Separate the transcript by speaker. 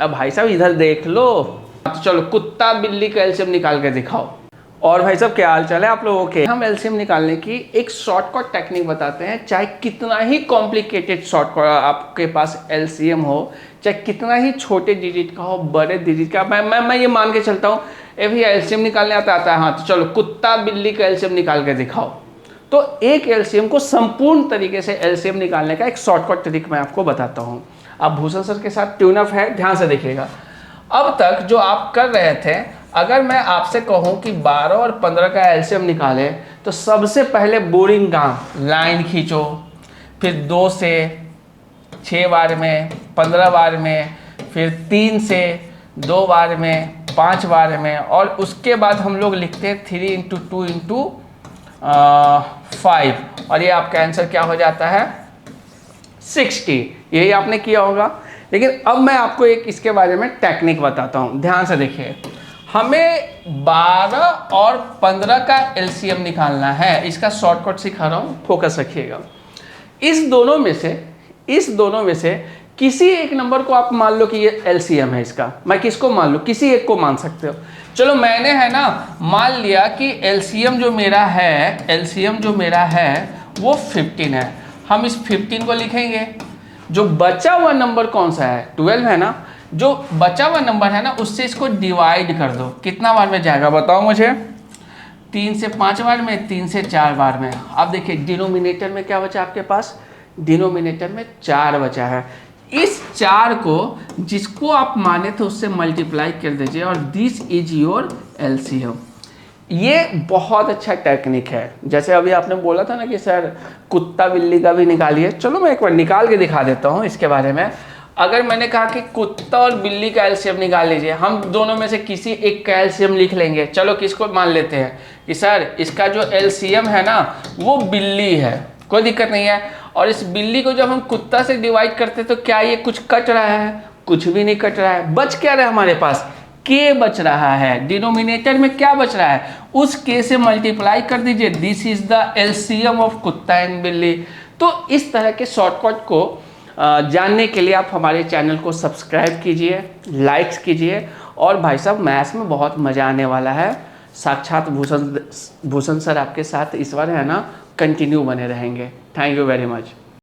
Speaker 1: अब भाई साहब इधर देख लो। तो चलो कुत्ता बिल्ली का एलसीएम निकाल के दिखाओ। और भाई साहब क्या हाल चाल है आप लोगों के। हम एलसीएम निकालने की एक शॉर्टकट टेक्निक बताते हैं। चाहे कितना ही कॉम्प्लिकेटेड शॉर्टकट आपके पास एलसीएम हो, चाहे कितना ही छोटे डिजिट का हो, बड़े डिजिट का, मैं ये मान के चलता हूँ ए भैया एलसीएम निकालने आता है। हाँ तो चलो कुत्ता बिल्ली का एलसीएम निकाल के दिखाओ। तो एक एलसीएम को संपूर्ण तरीके से एलसीएम निकालने का एक शॉर्टकट ट्रिक मैं आपको बताता हूँ। आप भूषण सर के साथ ट्यून अप है, ध्यान से देखिएगा। अब तक जो आप कर रहे थे, अगर मैं आपसे कहूं कि 12 और 15 का एलसीएम निकाले तो सबसे पहले बोरिंग काम, लाइन खींचो, फिर 2 से 6 बार में, 15 बार में, फिर 3 से 2 बार में, 5 बार में, और उसके बाद हम लोग लिखते हैं 3 × 2 × 5, और ये आपका आंसर क्या हो जाता है 60। यही आपने किया होगा। लेकिन अब मैं आपको एक इसके बारे में टेक्निक बताता हूँ, ध्यान से देखिए। हमें 12 और 15 का एलसीएम निकालना है। इसका शॉर्टकट सिखा रहा हूँ, फोकस रखिएगा। इस दोनों में से किसी एक नंबर को आप मान लो कि ये एलसीएम है इसका। मैं किसको मान लूँ? किसी एक को मान सकते हो। चलो मैंने है ना मान लिया कि एलसीएम जो मेरा है वो 15 है। हम इस 15 को लिखेंगे। जो बचा हुआ नंबर कौन सा है? 12 है ना। जो बचा हुआ नंबर है ना उससे इसको डिवाइड कर दो। कितना बार में जाएगा बताओ मुझे? 3 से 5 बार में, 3 से 4 बार में। अब देखिए डिनोमिनेटर में क्या बचा आपके पास? डिनोमिनेटर में 4 बचा है। इस 4 को जिसको आप माने थे उससे मल्टीप्लाई कर दीजिए और दिस इज योर एलसीएम। ये बहुत अच्छा टेक्निक है। जैसे अभी आपने बोला था ना कि सर कुत्ता बिल्ली का भी निकालिए, चलो मैं एक बार निकाल के दिखा देता हूँ इसके बारे में। अगर मैंने कहा कि कुत्ता और बिल्ली का एलसीएम निकाल लीजिए, हम दोनों में से किसी एक का एलसीएम लिख लेंगे। चलो किसको मान लेते हैं कि सर इसका जो एलसीएम है ना वो बिल्ली है, कोई दिक्कत नहीं है। और इस बिल्ली को जब हम कुत्ता से डिवाइड करते तो क्या ये कुछ कट रहा है? कुछ भी नहीं कट रहा है। बच क्या रहा है हमारे पास? के बच रहा है। डिनोमिनेटर में क्या बच रहा है? उस के से मल्टीप्लाई कर दीजिए। This is the LCM of कुत्ता एंड बिल्ली। तो इस तरह के शॉर्टकट को जानने के लिए आप हमारे चैनल को सब्सक्राइब कीजिए, लाइक्स कीजिए। और भाई साहब मैथ्स में बहुत मज़ा आने वाला है। साक्षात भूषण सर आपके साथ इस बार है ना कंटिन्यू बने रहेंगे। Thank you very much.